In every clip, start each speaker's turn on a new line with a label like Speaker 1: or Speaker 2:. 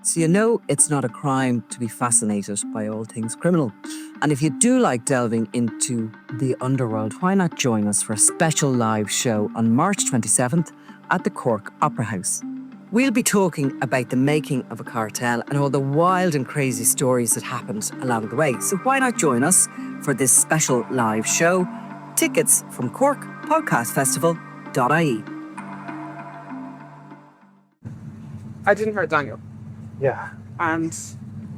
Speaker 1: So you know it's not a crime to be fascinated by all things criminal. And if you do like delving into the underworld, why not join us for a special live show on March 27th at the Cork Opera House? We'll be talking about the making of a cartel and all the wild and crazy stories that happened along the way. So why not join us for this special live show? Tickets from corkpodcastfestival.ie.
Speaker 2: I didn't hurt Daniel.
Speaker 3: Yeah.
Speaker 2: And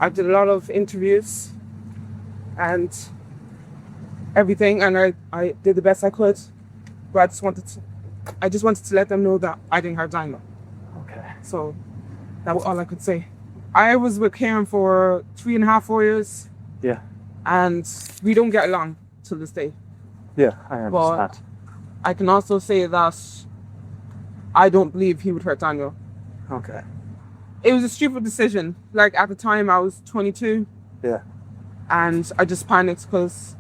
Speaker 2: I did a lot of interviews and everything, and I did the best I could. But I just wanted to let them know that I didn't hurt Daniel.
Speaker 3: Okay.
Speaker 2: So that was all I could say. I was with Karen for 3.5, 4 years.
Speaker 3: Yeah.
Speaker 2: And we don't get along to this day.
Speaker 3: Yeah, I understand.
Speaker 2: But I can also say that I don't believe he would hurt Daniel.
Speaker 3: Okay.
Speaker 2: It was a stupid decision. Like, at the time, I was 22.
Speaker 3: Yeah.
Speaker 2: And I just panicked because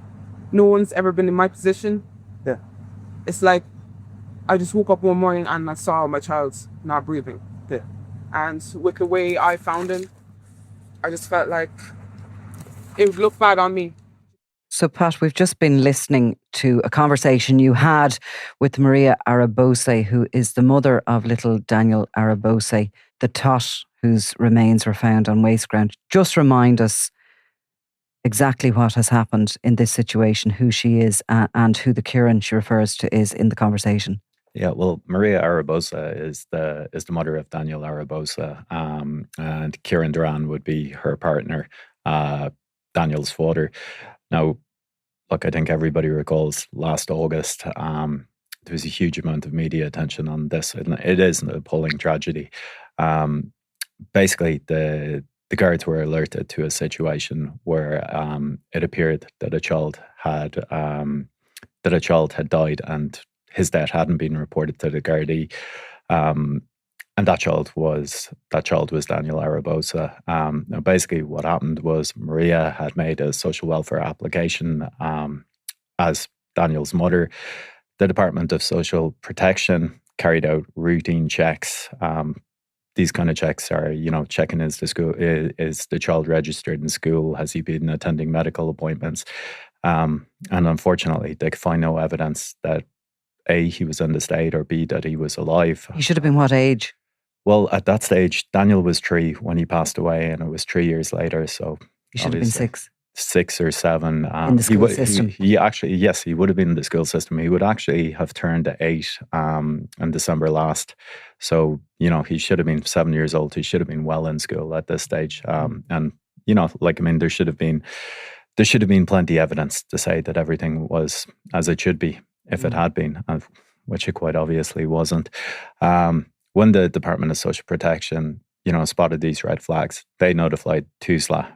Speaker 2: no one's ever been in my position.
Speaker 3: Yeah.
Speaker 2: It's like I just woke up one morning and I saw my child not breathing.
Speaker 3: Yeah.
Speaker 2: And with the way I found him, I just felt like it would look bad on me.
Speaker 1: So, Pat, we've just been listening to a conversation you had with Maria Arubose, who is the mother of little Daniel Aruebose, the tot whose remains were found on waste ground. Just remind us exactly what has happened in this situation, who she is, and who the Kieran she refers to is in the conversation.
Speaker 4: Yeah, well, Maria Arubose is the mother of Daniel Aruebose, and Kieran Duran would be her partner, Daniel's father. Now, look, I think everybody recalls last August, there was a huge amount of media attention on this. It is an appalling tragedy. Basically, the guards were alerted to a situation where it appeared that a child had died and his death hadn't been reported to the Gardaí. And that child was Daniel Aruebose. Now, basically, what happened was Maria had made a social welfare application as Daniel's mother. The Department of Social Protection carried out routine checks. These kind of checks are, checking is the child registered in school? Has he been attending medical appointments? And unfortunately, they could find no evidence that A, he was in the state, or B, that he was alive.
Speaker 1: He should have been what age?
Speaker 4: Well, at that stage, Daniel was 3 when he passed away, and it was 3 years later. So
Speaker 1: He should have been 6.
Speaker 4: 6 or 7.
Speaker 1: In the school system.
Speaker 4: He actually, yes, he would have been in the school system. He would actually have turned 8 in December last. So, he should have been 7 years old. He should have been well in school at this stage. And, there should have been plenty of evidence to say that everything was as it should be, if it had been, which it quite obviously wasn't. When the Department of Social Protection spotted these red flags, they notified TUSLA.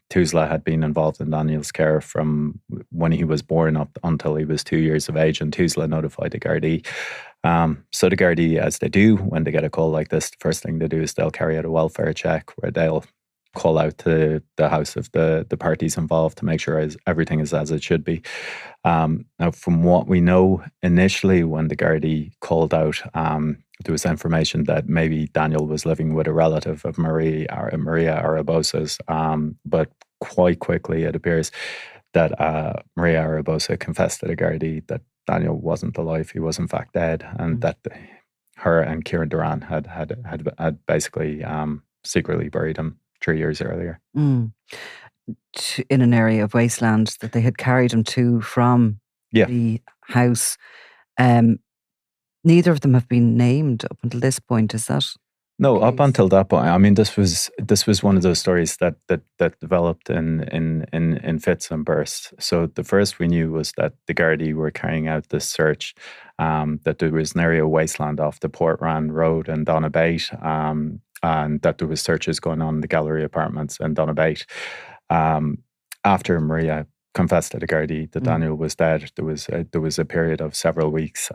Speaker 4: TUSLA had been involved in Daniel's care from when he was born up until he was 2 years of age, and TUSLA notified the Gardaí. So the Gardaí, as they do when they get a call like this, the first thing they do is they'll carry out a welfare check where they'll call out to the house of the parties involved to make sure everything is as it should be. Now, from what we know initially, when the Gardaí called out, there was information that maybe Daniel was living with a relative of Maria Aruebose's, but quite quickly it appears that Maria Arubose confessed to the Gardaí that Daniel wasn't alive; he was in fact dead, and that her and Kieran Duran had basically secretly buried him 3 years earlier.
Speaker 1: In an area of wasteland that they had carried him to from the house. Neither of them have been named up until this point, is that?
Speaker 4: No, up until that point. I mean, this was one of those stories that developed in fits and bursts. So the first we knew was that the Gardaí were carrying out this search, that there was an area of wasteland off the Portrand Road in Donabate, and that there was searches going on in the Gallery Apartments in Donabate. After Maria confessed to the Gardaí that Daniel was dead, there was a period of several weeks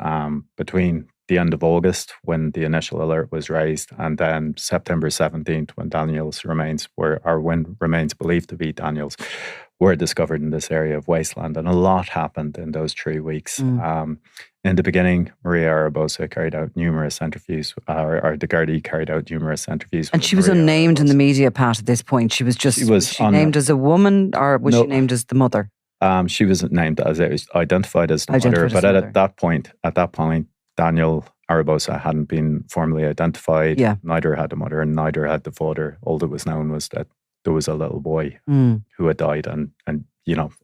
Speaker 4: between the end of August, when the initial alert was raised, and then September 17th, when remains believed to be Daniel's were discovered in this area of wasteland. And a lot happened in those 3 weeks. in the beginning, Maria Arubose carried out numerous interviews, or the Gardaí carried out numerous interviews.
Speaker 1: And
Speaker 4: with
Speaker 1: she was
Speaker 4: Maria
Speaker 1: unnamed in the
Speaker 4: Arubose.
Speaker 1: media part at this point. She was just,
Speaker 4: She was
Speaker 1: she named as a woman, or was
Speaker 4: No.
Speaker 1: she named as the mother?
Speaker 4: She was named as identified as the mother, but at that point, Daniel Aruebose hadn't been formally identified.
Speaker 1: Yeah.
Speaker 4: Neither had the mother and neither had the father. All that was known was that there was a little boy who had died, and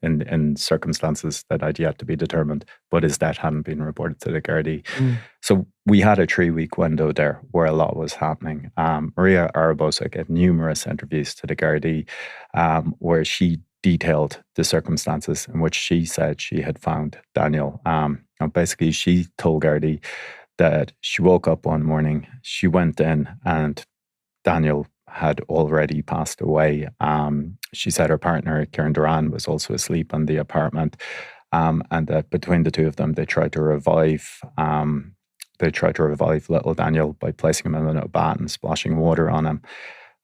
Speaker 4: in circumstances that had yet to be determined, but his death hadn't been reported to the Gardaí. So we had a 3-week window there where a lot was happening. Maria Arubose gave numerous interviews to the Gardaí, where she detailed the circumstances in which she said she had found Daniel. And basically, she told Gardaí that she woke up one morning, she went in, and Daniel had already passed away. She said her partner, Kieran Duran, was also asleep in the apartment, and that between the two of them, they tried to revive little Daniel by placing him in a bath and splashing water on him,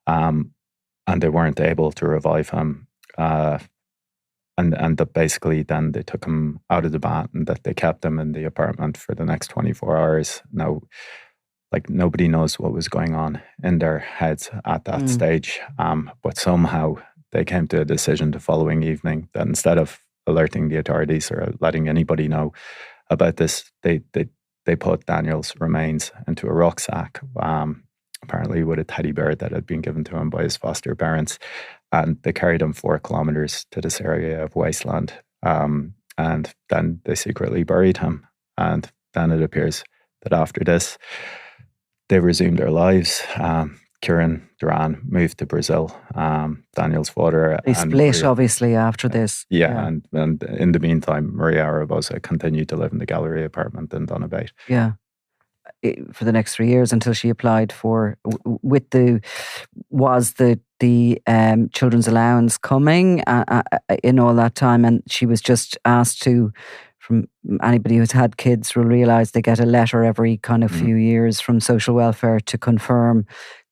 Speaker 4: and they weren't able to revive him. And that basically then they took him out of the bath and that they kept him in the apartment for the next 24 hours. Now, like, nobody knows what was going on in their heads at that stage. But somehow they came to a decision the following evening that instead of alerting the authorities or letting anybody know about this, they put Daniel's remains into a rucksack, apparently with a teddy bear that had been given to him by his foster parents. And they carried him 4 kilometers to this area of wasteland. And then they secretly buried him. And then it appears that after this, they resumed their lives. Kieran Duran moved to Brazil. Daniel's father.
Speaker 1: They split, obviously, after this.
Speaker 4: Yeah. And in the meantime, Maria Arubose continued to live in the gallery apartment in Donabate.
Speaker 1: Yeah. For the next 3 years until she applied for, was the children's allowance coming in all that time, and she was just asked to, from anybody who's had kids will realise they get a letter every kind of few years from social welfare to confirm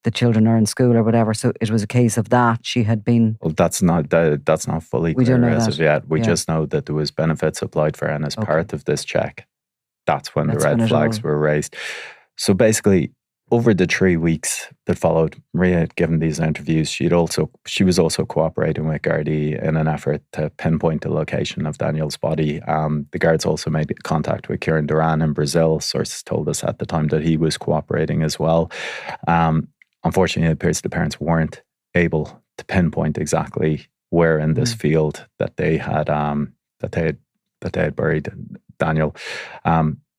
Speaker 1: the children are in school or whatever. So it was a case of that. She had been.
Speaker 4: Well, that's not fully
Speaker 1: We don't
Speaker 4: clear
Speaker 1: know
Speaker 4: as
Speaker 1: that.
Speaker 4: of yet. We just know that there was benefits applied for, and as part of this check, that's when the red flags were raised. So basically, over the 3 weeks that followed, Maria had given these interviews. She was also cooperating with Gardaí in an effort to pinpoint the location of Daniel's body. The guards also made contact with Kieran Duran in Brazil. Sources told us at the time that he was cooperating as well. Unfortunately, it appears the parents weren't able to pinpoint exactly where in this field that they had buried Daniel.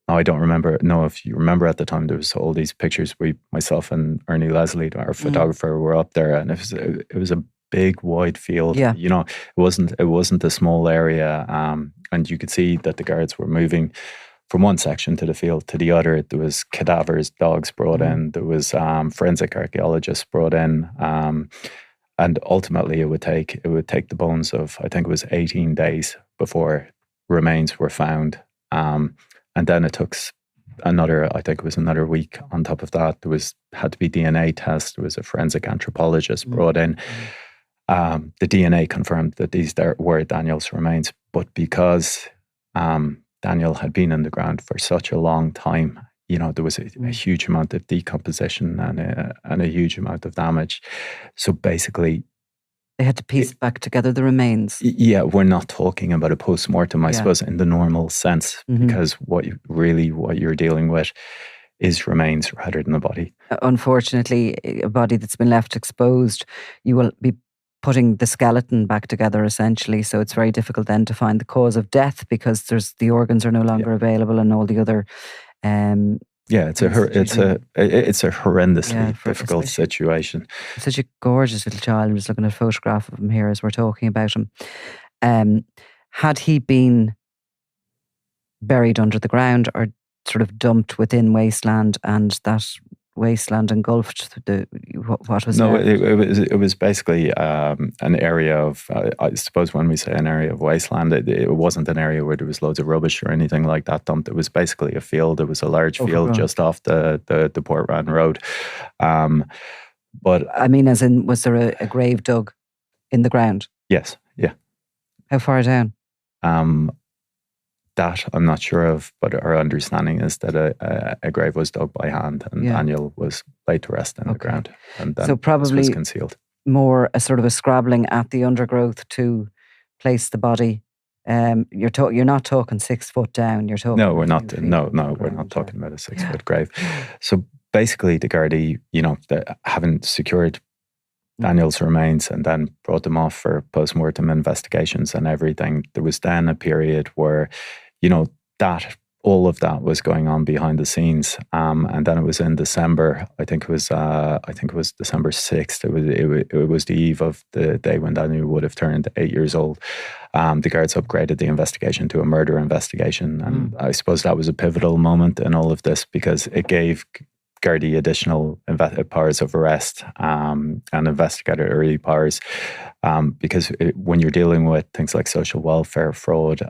Speaker 4: I don't know if you remember at the time, there was all these pictures. Myself and Ernie Leslie, our photographer, were up there, and it was a big wide field.
Speaker 1: Yeah.
Speaker 4: It wasn't a small area, and you could see that the guards were moving from one section to the field to the other. There was cadavers, dogs brought in. There was forensic archaeologists brought in, and ultimately it would take the bones of, I think it was 18 days before remains were found. And then it took another week on top of that. Had to be DNA tests. There was a forensic anthropologist brought in. The DNA confirmed that these were Daniel's remains. But because Daniel had been in the ground for such a long time, there was a huge amount of decomposition and a huge amount of damage. So basically,
Speaker 1: they had to piece back together the remains.
Speaker 4: Yeah, we're not talking about a post-mortem, I suppose, in the normal sense, because what you're dealing with is remains rather than a body.
Speaker 1: Unfortunately, a body that's been left exposed, you will be putting the skeleton back together essentially. So it's very difficult then to find the cause of death because the organs are no longer available and all the other.
Speaker 4: It's a horrendously difficult situation.
Speaker 1: Such a gorgeous little child. I'm just looking at a photograph of him here as we're talking about him. Had he been buried under the ground or sort of dumped within wasteland, and that wasteland engulfed what was
Speaker 4: no
Speaker 1: left?
Speaker 4: it was basically an area of I suppose when we say an area of wasteland, it wasn't an area where there was loads of rubbish or anything like that dumped. It was basically a field. It was a large field just off the Port Rand Road, but
Speaker 1: I mean, as in, was there a grave dug in the ground?
Speaker 4: Yes. Yeah.
Speaker 1: How far down?
Speaker 4: That I'm not sure of, but our understanding is that a grave was dug by hand and Daniel was laid to rest in the ground. And then
Speaker 1: so probably
Speaker 4: this was concealed.
Speaker 1: More a sort of a scrabbling at the undergrowth to place the body. You're not talking 6 foot down. You're talking
Speaker 4: no, we're not. No, we're not talking about a 6 foot grave. So basically, the Gardaí, having secured Daniel's remains and then brought them off for post-mortem investigations and everything, there was then a period where, that all of that was going on behind the scenes, and then it was in December. I think it was December 6th. It was the eve of the day when Daniel would have turned 8 years old. The guards upgraded the investigation to a murder investigation, and I suppose that was a pivotal moment in all of this because it gave Gardaí additional powers of arrest and investigatory powers, because when you're dealing with things like social welfare fraud,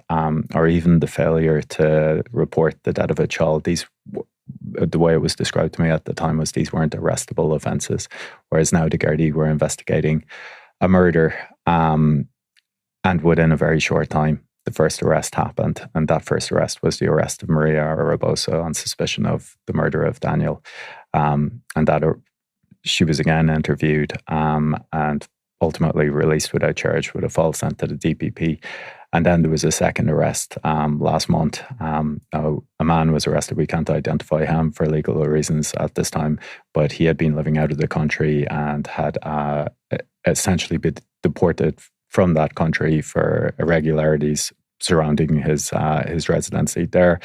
Speaker 4: or even the failure to report the death of a child, the way it was described to me at the time was these weren't arrestable offences, whereas now the Gardaí were investigating a murder, and within a very short time the first arrest happened, and that first arrest was the arrest of Maria Arubose on suspicion of the murder of Daniel, and that she was again interviewed and ultimately released without charge with a false sent to the DPP. And then there was a second arrest last month. A man was arrested. We can't identify him for legal reasons at this time, but he had been living out of the country and had essentially been deported from that country for irregularities surrounding his residency there.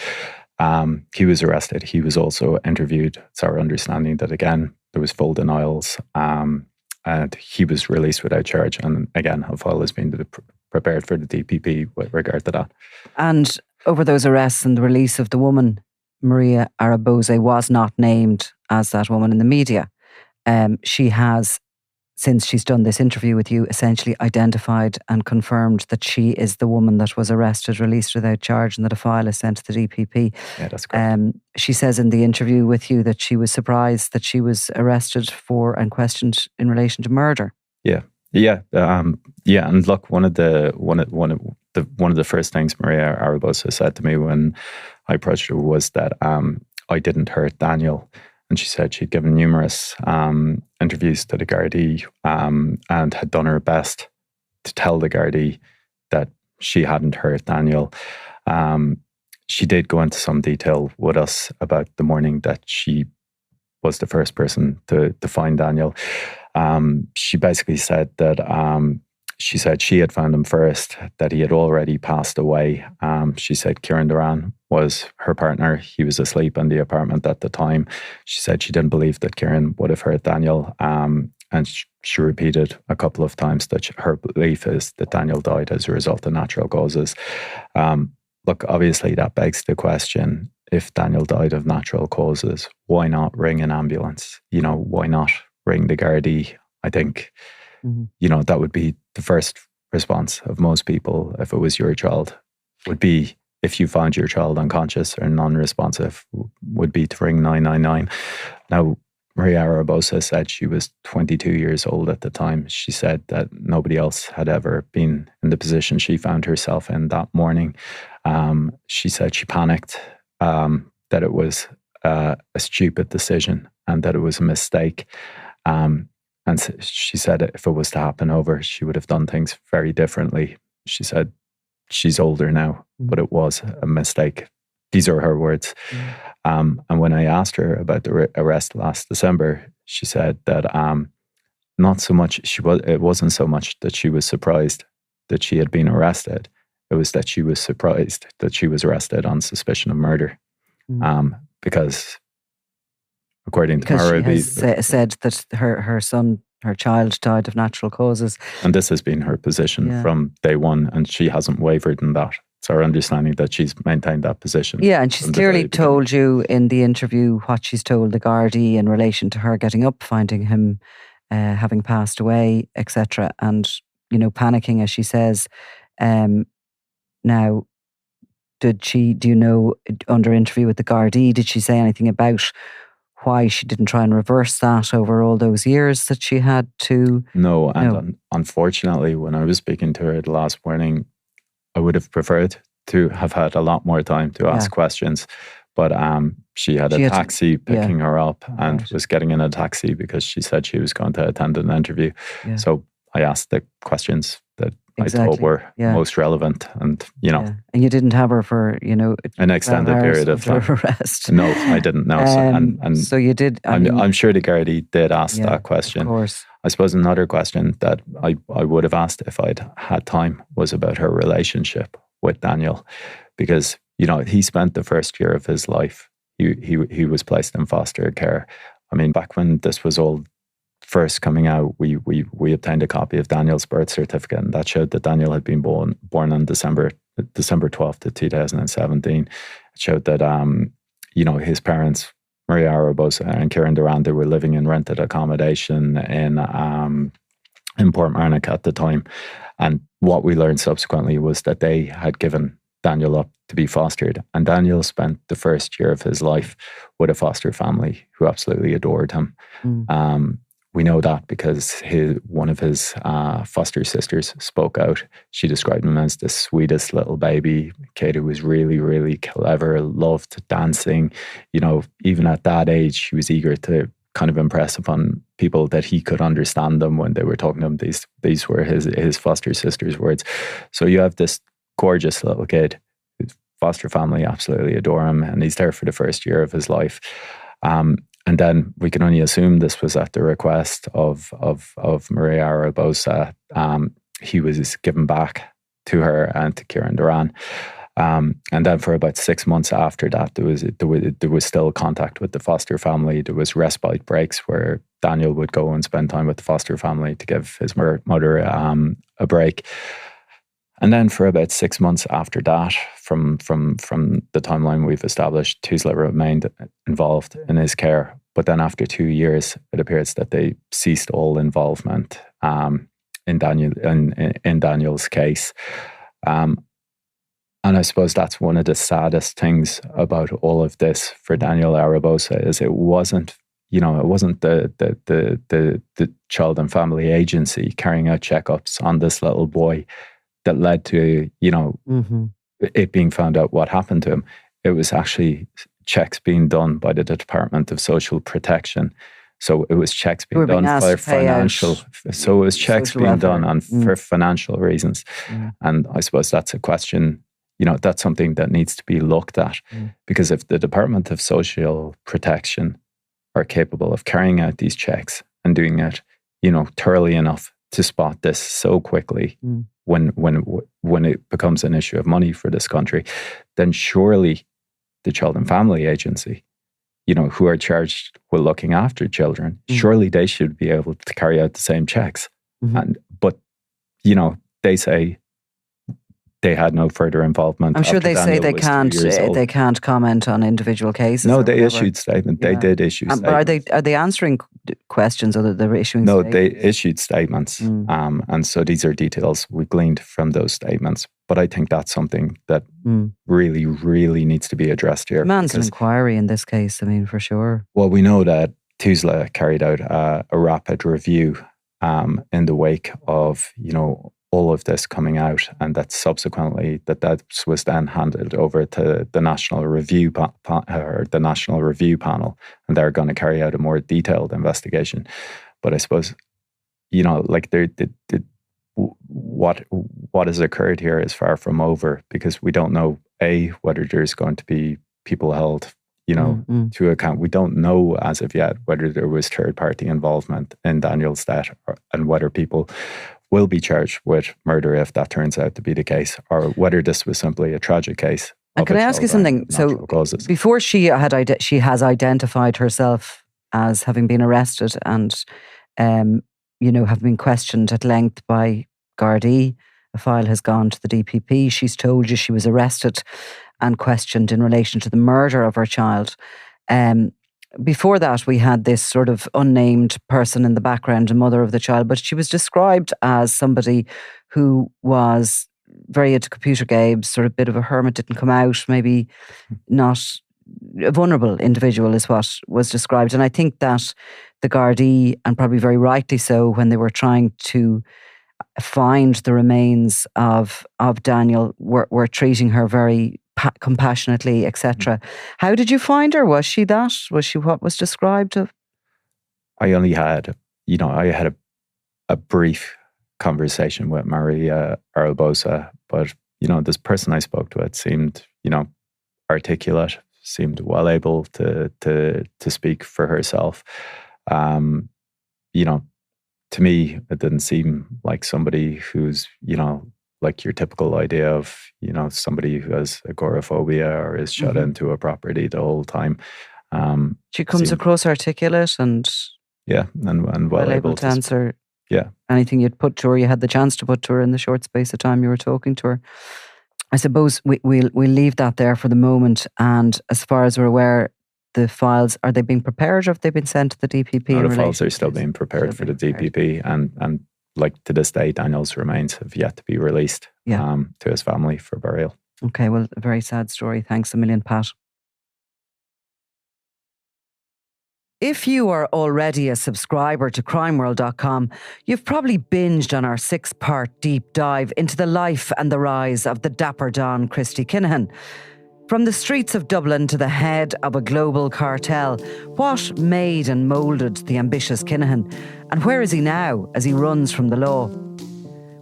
Speaker 4: He was arrested. He was also interviewed. It's our understanding that, again, there was full denials, and he was released without charge. And again, a file has been prepared for the DPP with regard to that.
Speaker 1: And over those arrests and the release of the woman, Maria Arubose was not named as that woman in the media. She has, since she's done this interview with you, essentially identified and confirmed that she is the woman that was arrested, released without charge, and that a file is sent to the DPP.
Speaker 4: Yeah, that's correct.
Speaker 1: She says in the interview with you that she was surprised that she was arrested for and questioned in relation to murder.
Speaker 4: Yeah. And look, one of the first things Maria Arubose said to me when I approached her was that I didn't hurt Daniel. And she said she'd given numerous interviews to the Gardaí and had done her best to tell the Gardaí that she hadn't hurt Daniel. She did go into some detail with us about the morning that she was the first person to find Daniel. She basically said that she had found him first, that he had already passed away. She said Kieran Duran was her partner. He was asleep in the apartment at the time. She said she didn't believe that Kieran would have hurt Daniel. And she repeated a couple of times that her belief is that Daniel died as a result of natural causes. Look, obviously that begs the question, if Daniel died of natural causes, why not ring an ambulance? Why not ring the Gardaí? I think, that would be the first response of most people if it was your child, would be, if you found your child unconscious or non-responsive, would be to ring 999. Now, Maria Arubose said she was 22 years old at the time. She said that nobody else had ever been in the position she found herself in that morning. She said she panicked, that it was a stupid decision and that it was a mistake. And she said if it was to happen over, she would have done things very differently. She said she's older now, but it was a mistake. These are her words. And when I asked her about the arrest last December, she said that not so much it wasn't so much that she was surprised that she had been arrested. It was that she was surprised that she was arrested on suspicion of murder. Because according to
Speaker 1: Arubose, she has said that her child died of natural causes.
Speaker 4: And this has been her position from day one, and she hasn't wavered in that. It's our understanding that she's maintained that position.
Speaker 1: Yeah, and she's clearly told you in the interview what she's told the Gardaí in relation to her getting up, finding him having passed away, etc. And, panicking, as she says. Now, do you know, under interview with the Gardaí, did she say anything about why she didn't try and reverse that over all those years that she had to?
Speaker 4: No, and unfortunately, when I was speaking to her the last morning, I would have preferred to have had a lot more time to ask questions. But she had a taxi picking her up and was getting in a taxi because she said she was going to attend an interview. Yeah. So I asked the questions that I thought were most relevant, and
Speaker 1: and you didn't have her for
Speaker 4: an extended period of time.
Speaker 1: Arrest.
Speaker 4: No, I didn't know.
Speaker 1: So you did.
Speaker 4: I'm sure the Gardaí did ask that question.
Speaker 1: Of course.
Speaker 4: I suppose another question that I would have asked if I'd had time was about her relationship with Daniel, because he spent the first year of his life. He was placed in foster care. I mean, back when this was all first coming out, we obtained a copy of Daniel's birth certificate, and that showed that Daniel had been born on December 12th of 2017. It showed that his parents, Maria Arubose and Kieran Duran, they were living in rented accommodation in Portmarnock at the time. And what we learned subsequently was that they had given Daniel up to be fostered, and Daniel spent the first year of his life with a foster family who absolutely adored him. We know that because one of his foster sisters spoke out. She described him as the sweetest little baby kid who was really, really clever, loved dancing. Even at that age, she was eager to kind of impress upon people that he could understand them when they were talking to him. These were his foster sister's words. So you have this gorgeous little kid whose foster family absolutely adore him, and he's there for the first year of his life. And then we can only assume this was at the request of Maria Arubose. He was given back to her and to Kieran Duran. And then for about 6 months after that, there was still contact with the foster family. There was respite breaks where Daniel would go and spend time with the foster family to give his mother a break. And then for about 6 months after that, from the timeline we've established, Tusla remained involved in his care. But then after 2 years, it appears that they ceased all involvement in Daniel's case. And I suppose that's one of the saddest things about all of this for Daniel Aruebose is it wasn't the Child and Family Agency carrying out checkups on this little boy that led to, it being found out what happened to him. It was actually checks being done by the Department of Social Protection. So it was checks being done for financial. So it was checks being done for financial reasons. And I suppose that's a question, that's something that needs to be looked at. Because if the Department of Social Protection are capable of carrying out these checks and doing it, thoroughly enough to spot this so quickly, when it becomes an issue of money for this country, then surely the Child and Family Agency, who are charged with looking after children, surely they should be able to carry out the same checks. But they say they had no further involvement.
Speaker 1: I'm sure they say they can't comment on individual cases.
Speaker 4: No, they issued statement. They did issue statements.
Speaker 1: But are they answering questions or they're issuing statements?
Speaker 4: No, they issued statements. And so these are details we gleaned from those statements. But I think that's something that really, really needs to be addressed here.
Speaker 1: Demands an inquiry in this case, for sure.
Speaker 4: Well, we know that Tusla carried out a rapid review in the wake of, all of this coming out, and that subsequently that was then handed over to the National Review Panel, and they're going to carry out a more detailed investigation. But I suppose, what has occurred here is far from over, because we don't know whether there's going to be people held to account. We don't know as of yet whether there was third party involvement in Daniel's death, and whether people will be charged with murder if that turns out to be the case, or whether this was simply a tragic case.
Speaker 1: And can I ask you something? So before she has identified herself as having been arrested and have been questioned at length by Gardaí. A file has gone to the DPP. She's told you she was arrested and questioned in relation to the murder of her child. Before that, we had this sort of unnamed person in the background, a mother of the child, but she was described as somebody who was very into computer games, sort of bit of a hermit, didn't come out, maybe not a vulnerable individual is what was described. And I think that the Gardaí, and probably very rightly so, when they were trying to find the remains of Daniel were treating her very compassionately, etc. How did you find her? Was she that? Was she what was described of?
Speaker 4: I only had, I had a brief conversation with Maria Arubose, but, this person I spoke to, it seemed, articulate, seemed well able to speak for herself. To me, it didn't seem like somebody who's, like your typical idea of, somebody who has agoraphobia or is shut into a property the whole time.
Speaker 1: She comes across articulate and
Speaker 4: and well able
Speaker 1: to answer
Speaker 4: Yeah.
Speaker 1: anything you'd put to her, you had the chance to put to her in the short space of time you were talking to her. I suppose we'll leave that there for the moment. And as far as we're aware, the files, are they being prepared or have they been sent to the DPP?
Speaker 4: No, the files are still being prepared for the DPP. And like to this day, Daniel's remains have yet to be released to his family for burial.
Speaker 1: Okay, well, a very sad story. Thanks a million, Pat. If you are already a subscriber to crimeworld.com, you've probably binged on our 6-part deep dive into the life and the rise of the dapper Don Christy Kinahan. From the streets of Dublin to the head of a global cartel, what made and moulded the ambitious Kinahan? And where is he now as he runs from the law?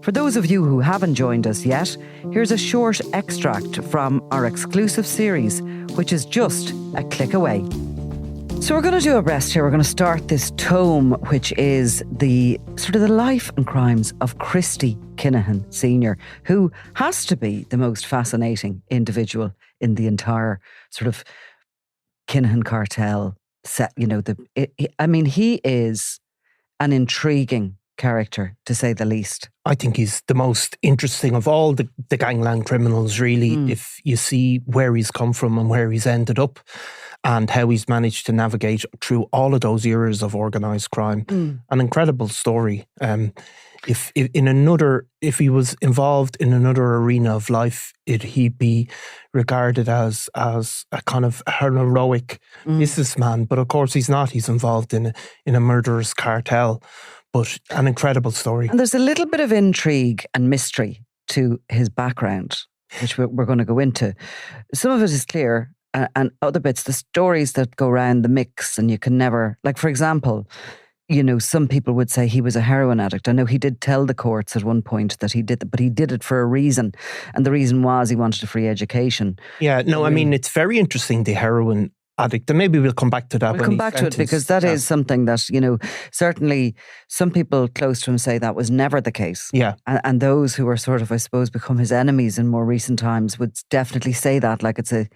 Speaker 1: For those of you who haven't joined us yet, here's a short extract from our exclusive series, which is just a click away. So we're going to do a rest here. We're going to start this tome, which is the sort of the life and crimes of Christy Kinahan Sr., who has to be the most fascinating individual in the entire sort of Kinahan cartel set. He is an intriguing character, to say the least.
Speaker 5: I think he's the most interesting of all the gangland criminals, really, if you see where he's come from and where he's ended up and how he's managed to navigate through all of those eras of organised crime. An incredible story. If he was involved in another arena of life, he'd be regarded as a kind of an heroic businessman. But of course he's not. He's involved in a murderous cartel. But an incredible story. And
Speaker 1: there's a little bit of intrigue and mystery to his background, which we're going to go into. Some of it is clear, and other bits, the stories that go around the mix, and you can never, like, for example, some people would say he was a heroin addict. I know he did tell the courts at one point that he did, but he did it for a reason. And the reason was he wanted a free education.
Speaker 5: Yeah, no, I mean, it's very interesting, the heroin addict, and maybe we'll come back to that.
Speaker 1: We'll come back to it because that is something that, certainly some people close to him say that was never the case.
Speaker 5: Yeah.
Speaker 1: And those who are sort of, I suppose, become his enemies in more recent times would definitely say that, like it's a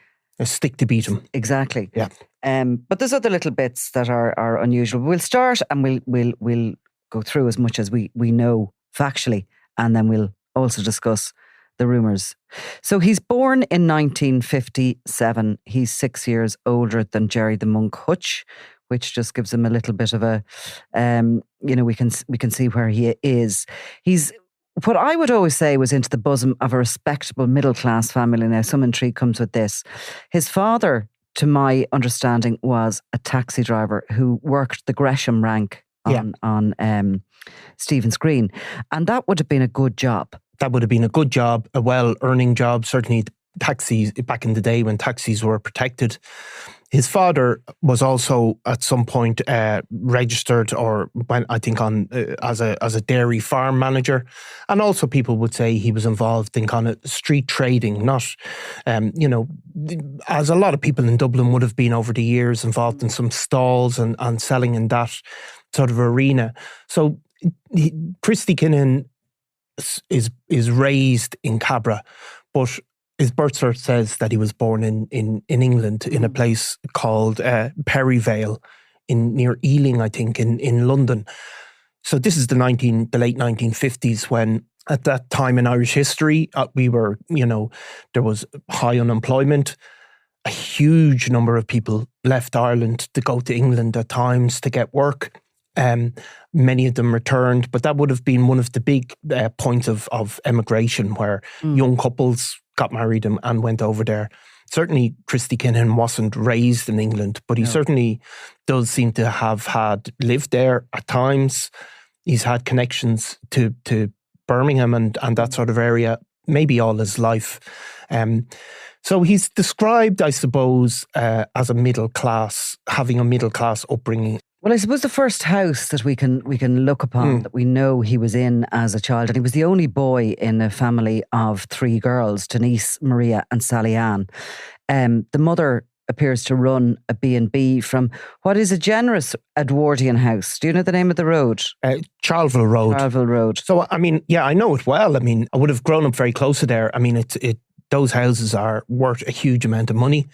Speaker 5: stick to beat him.
Speaker 1: Exactly.
Speaker 5: Yeah.
Speaker 1: But there's other little bits that are unusual. We'll start and we'll go through as much as we know factually, and then we'll also discuss the rumours. So he's born in 1957. He's 6 years older than Jerry the Monk Hutch, which just gives him a little bit of a, we can see where he is. He's what I would always say was into the bosom of a respectable middle-class family. Now, some intrigue comes with this. His father, to my understanding, was a taxi driver who worked the Gresham rank on Stephen's Green. And that would have been a good job.
Speaker 5: That would have been a good job, a well-earning job. Certainly taxis, back in the day when taxis were protected. His father was also at some point registered, or went, I think, on as a dairy farm manager, and also people would say he was involved in kind of street trading. Not, as a lot of people in Dublin would have been over the years, involved in some stalls and selling in that sort of arena. So Christy Kinahan is raised in Cabra, but his birth cert says that he was born in England, in a place called Perryvale, near Ealing, I think, in London. So this is the late 1950s, when at that time in Irish history, there was high unemployment. A huge number of people left Ireland to go to England at times to get work. Many of them returned, but that would have been one of the big points of emigration, where young couples got married and went over there. Certainly, Christy Kinahan wasn't raised in England, but he certainly does seem to have lived there at times. He's had connections to Birmingham and that sort of area, maybe all his life. So he's described, I suppose, as a middle class, having a middle class upbringing.
Speaker 1: Well, I suppose the first house that we can look upon that we know he was in as a child, and he was the only boy in a family of 3 girls, Denise, Maria and Sally Ann. The mother appears to run a B&B from what is a generous Edwardian house. Do you know the name of the road?
Speaker 5: Charleville Road.
Speaker 1: Charleville Road.
Speaker 5: So, I mean, yeah, I know it well. I mean, I would have grown up very close to there. I mean, those houses are worth a huge amount of money.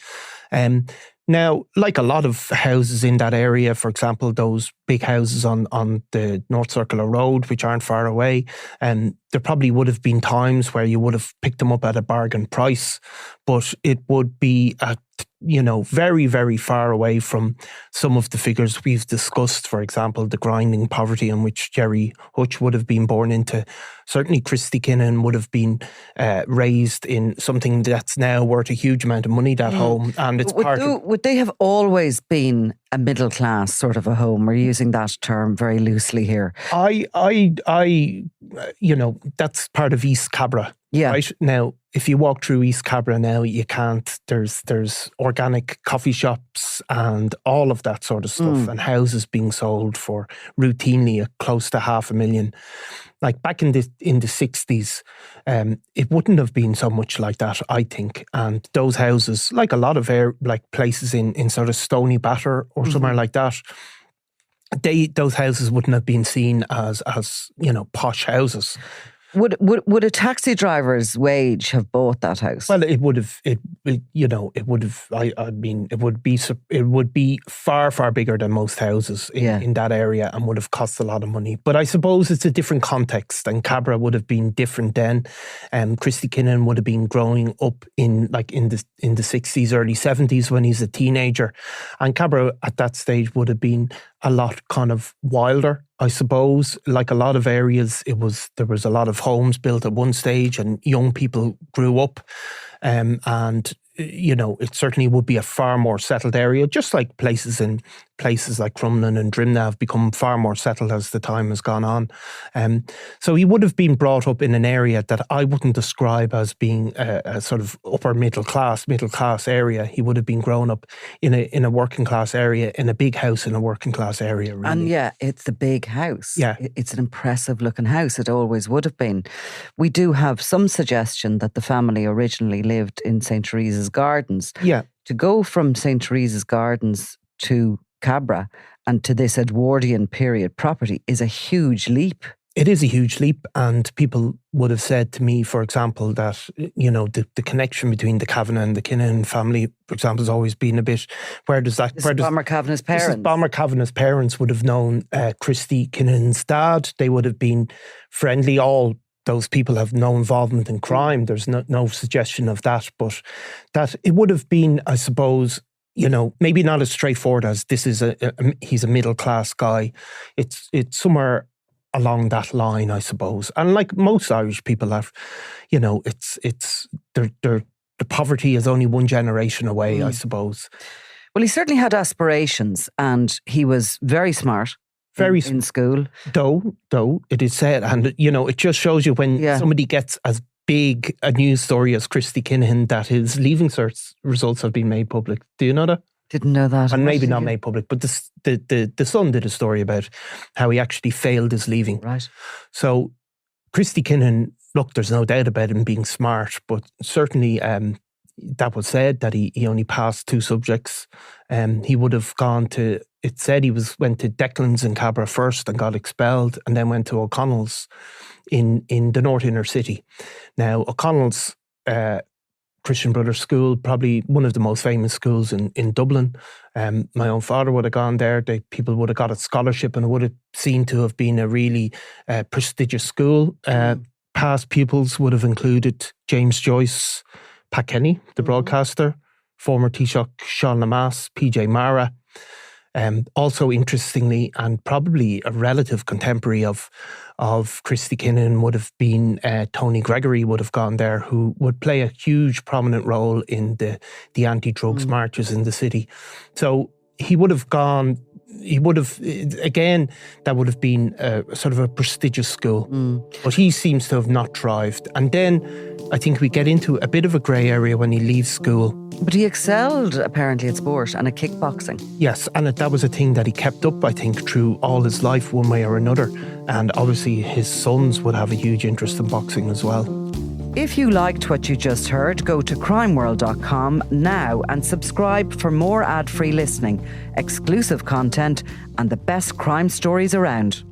Speaker 5: Now, like a lot of houses in that area, for example, those big houses on the North Circular Road, which aren't far away, there probably would have been times where you would have picked them up at a bargain price, but it would be at, very, very far away from some of the figures we've discussed. For example, the grinding poverty in which Jerry Hutch would have been born into. Certainly Christy Kinnan would have been raised in something that's now worth a huge amount of money, that home. And it's
Speaker 1: would they have always been a middle class sort of a home? We're using that term very loosely here. That's part of East Cabra. Yeah.
Speaker 5: Right now, if you walk through East Cabra now, you can't. There's organic coffee shops and all of that sort of stuff, and houses being sold for routinely close to $500,000. Like back in the 60s, it wouldn't have been so much like that, I think. And those houses, like a lot of places in sort of Stony Batter or somewhere like that, those houses wouldn't have been seen as posh houses.
Speaker 1: Would a taxi driver's wage have bought that house?
Speaker 5: Well, it would have. It would have. I mean, it would be far, far bigger than most houses in that area, and would have cost a lot of money. But I suppose it's a different context, and Cabra would have been different then. Christy Kinnan would have been growing up in the 60s, early 70s when he's a teenager, and Cabra at that stage would have been a lot kind of wilder, I suppose. Like a lot of areas, there was a lot of homes built at one stage, and young people grew up, and it certainly would be a far more settled area, just like places like Crumlin and Drimnagh have become far more settled as the time has gone on. So he would have been brought up in an area that I wouldn't describe as being a sort of upper middle class area. He would have been grown up in a working class area, in a big house in a working class area, really.
Speaker 1: And yeah, it's the big house.
Speaker 5: Yeah.
Speaker 1: It's an impressive looking house. It always would have been. We do have some suggestion that the family originally lived in St. Teresa's Gardens.
Speaker 5: Yeah.
Speaker 1: To go from St. Teresa's Gardens to Cabra and to this Edwardian period property is a huge leap.
Speaker 5: It is a huge leap, and people would have said to me, for example, that the connection between the Kavanagh and the Kinnan family, for example, has always been a bit.
Speaker 1: This is Bomber Kavanagh's parents.
Speaker 5: This is Bomber Kavanagh's parents would have known Christy Kinnan's dad. They would have been friendly. All those people have no involvement in crime. There's no suggestion of that, but that it would have been, I suppose, maybe not as straightforward as this is he's a middle class guy. It's somewhere along that line, I suppose. And like most Irish people have, the poverty is only one generation away, I suppose.
Speaker 1: Well, he certainly had aspirations, and he was very smart. In school. Though it is said, and it just shows you when somebody gets as big a news story as Christy Kinnan that his leaving cert results have been made public. Do you know that? Didn't know that.
Speaker 5: And maybe not made public, but the Sun did a story about how he actually failed his leaving.
Speaker 1: Right.
Speaker 5: So Christy Kinnan, look, there's no doubt about him being smart, but certainly that was said that he only passed 2 subjects. He would have gone to, it said he went to Declan's in Cabra first and got expelled, and then went to O'Connell's in the North Inner City. Now, O'Connell's Christian Brothers School, probably one of the most famous schools in Dublin. My own father would have gone there. People would have got a scholarship, and it would have seemed to have been a really prestigious school. Past pupils would have included James Joyce, Pat Kenny, the broadcaster, former Taoiseach Sean Lamass, PJ Mara. Also, interestingly, and probably a relative contemporary of Christy Kinnan would have been Tony Gregory would have gone there, who would play a huge prominent role in the anti-drugs marches in the city. So he would have gone he would have, again, that would have been sort of a prestigious school. But he seems to have not thrived. And then I think we get into a bit of a grey area when he leaves school.
Speaker 1: But he excelled, apparently, at sport and at kickboxing.
Speaker 5: Yes, and that was a thing that he kept up, I think, through all his life, one way or another. And obviously his sons would have a huge interest in boxing as well.
Speaker 1: If you liked what you just heard, go to crimeworld.com now and subscribe for more ad-free listening, exclusive content and the best crime stories around.